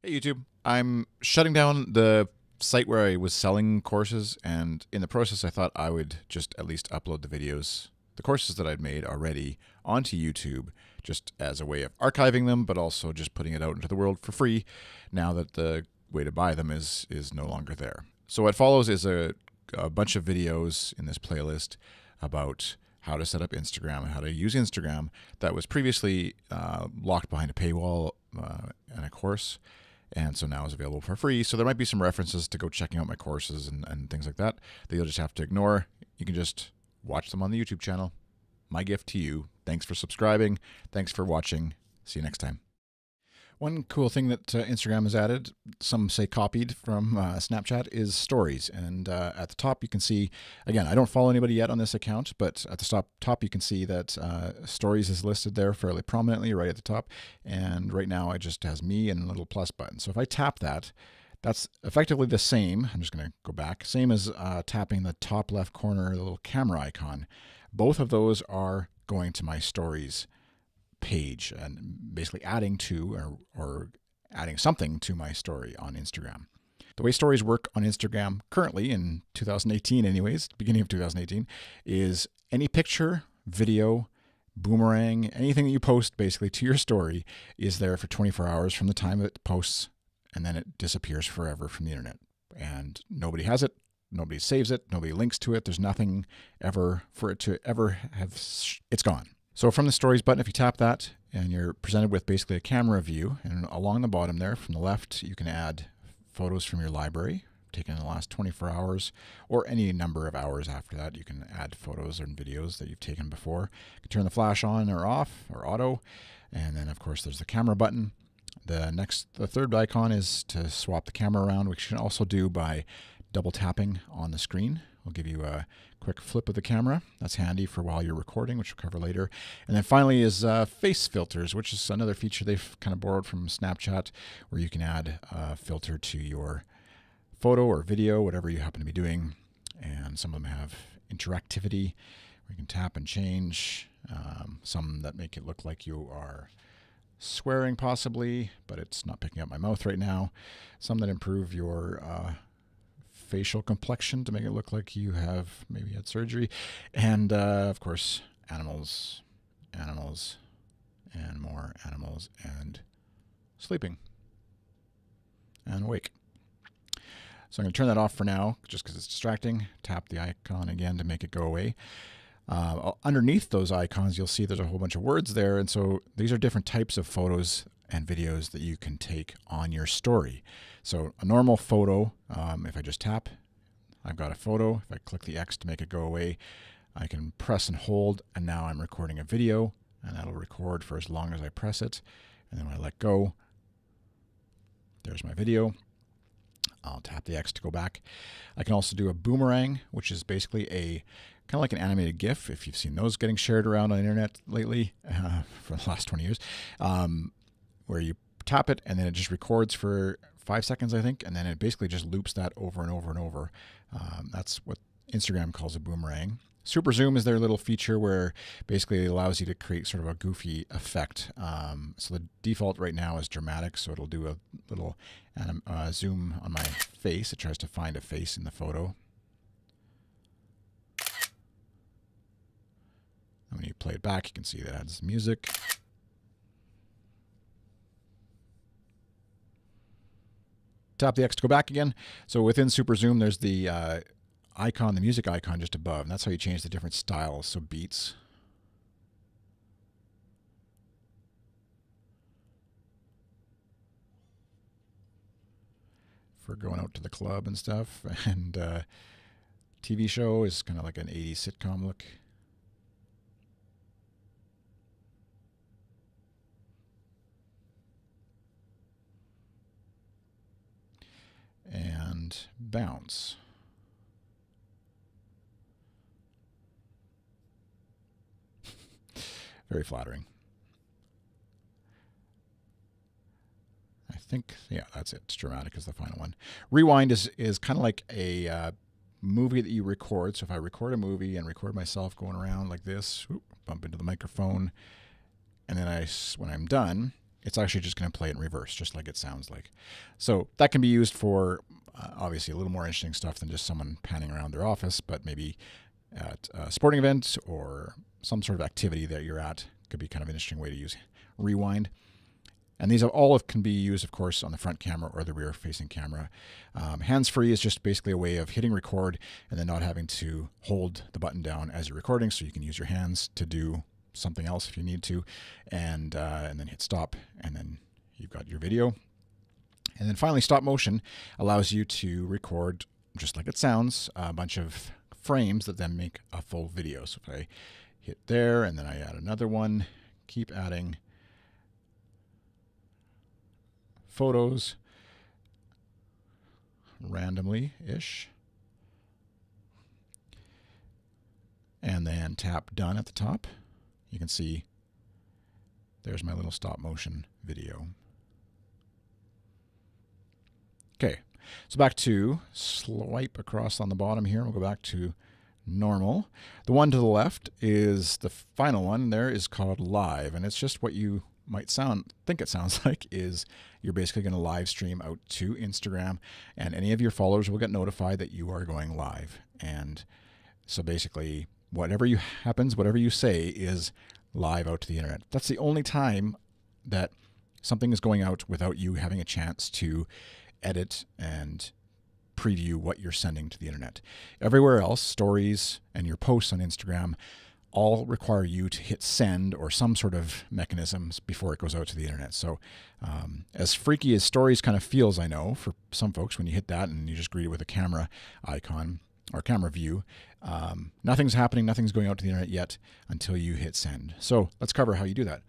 Hey YouTube, I'm shutting down the site where I was selling courses, and in the process I thought I would just at least upload the videos, the courses that I'd made already onto YouTube, just as a way of archiving them, but also just putting it out into the world for free now that the way to buy them is no longer there. So what follows is a bunch of videos in this playlist about how to set up Instagram and how to use Instagram that was previously locked behind a paywall in a course, and so now is available for free. So there might be some references to go checking out my courses and things like that you'll just have to ignore. You can just watch them on the YouTube channel. My gift to you. Thanks for subscribing. Thanks for watching. See you next time. One cool thing that Instagram has added, some say copied from Snapchat, is stories. And at the top you can see, again, I don't follow anybody yet on this account, but at the top you can see that stories is listed there fairly prominently right at the top. And right now it just has me and a little plus button. So if I tap that, that's effectively the same. I'm just going to go back. Same as tapping the top left corner, the little camera icon. Both of those are going to my stories page and basically adding to or adding something to my story on Instagram. The way stories work on Instagram currently in 2018 anyways, beginning of 2018, is any picture, video, boomerang, anything that you post basically to your story is there for 24 hours from the time it posts, and then it disappears forever from the internet. And nobody has it, nobody saves it, nobody links to it. There's nothing ever for it to ever have, it's gone. So from the stories button, if you tap that and you're presented with basically a camera view, and along the bottom there from the left, you can add photos from your library taken in the last 24 hours or any number of hours after that. You can add photos and videos that you've taken before. You can turn the flash on or off or auto. And then of course there's the camera button. The third icon is to swap the camera around, which you can also do by double tapping on the screen. We'll give you a quick flip of the camera. That's handy for while you're recording, which we'll cover later. And then finally is face filters, which is another feature they've kind of borrowed from Snapchat, where you can add a filter to your photo or video, whatever you happen to be doing. And some of them have interactivity, where you can tap and change. Some that make it look like you are swearing possibly, but it's not picking up my mouth right now. Some that improve your facial complexion to make it look like you have maybe had surgery. And of course, animals, and more animals, and sleeping, and awake. So I'm going to turn that off for now, just because it's distracting. Tap the icon again to make it go away. Underneath those icons, you'll see there's a whole bunch of words there. And so these are different types of photos and videos that you can take on your story. So a normal photo, if I just tap, I've got a photo. If I click the X to make it go away, I can press and hold, and now I'm recording a video, and that'll record for as long as I press it. And then when I let go, there's my video. I'll tap the X to go back. I can also do a boomerang, which is basically a kind of like an animated GIF, if you've seen those getting shared around on the internet lately for the last 20 years, where you tap it and then it just records for 5 seconds, I think, and then it basically just loops that over and over and over. That's what Instagram calls a boomerang. Super zoom is their little feature where basically it allows you to create sort of a goofy effect. So the default right now is dramatic, so it'll do a little zoom on my face. It tries to find a face in the photo. And when you play it back, you can see that it adds music. Tap the X to go back again. So within Super Zoom, there's the icon, the music icon just above, and that's how you change the different styles. So beats. For going out to the club and stuff. And TV show is kind of like an 80s sitcom look. And bounce. Very flattering. I think, yeah, that's it. It's dramatic is the final one. Rewind is kind of like a movie that you record. So if I record a movie and record myself going around like this, bump into the microphone, and then when I'm done, it's actually just going to play it in reverse, just like it sounds like. So that can be used for obviously a little more interesting stuff than just someone panning around their office, but maybe at a sporting event or some sort of activity that you're at. Could be kind of an interesting way to use rewind. And these all can be used, of course, on the front camera or the rear-facing camera. Hands-free is just basically a way of hitting record and then not having to hold the button down as you're recording, so you can use your hands to do something else if you need to, and then hit stop, and then you've got your video. And then finally, stop motion allows you to record, just like it sounds, a bunch of frames that then make a full video. So if I hit there and then I add another one, keep adding photos randomly-ish, and then tap done at the top, you can see there's my little stop motion video. Okay, so back to swipe across on the bottom here. We'll go back to normal. The one to the left is the final one. There is called live, and it's just what you might think it sounds like is you're basically going to live stream out to Instagram, and any of your followers will get notified that you are going live. And so basically whatever you say is live out to the internet. That's the only time that something is going out without you having a chance to edit and preview what you're sending to the internet. Everywhere else, stories and your posts on Instagram all require you to hit send or some sort of mechanisms before it goes out to the internet. So as freaky as stories kind of feels, I know, for some folks, when you hit that and you just greet it with a camera icon or camera view, nothing's happening, nothing's going out to the internet yet until you hit send. So let's cover how you do that.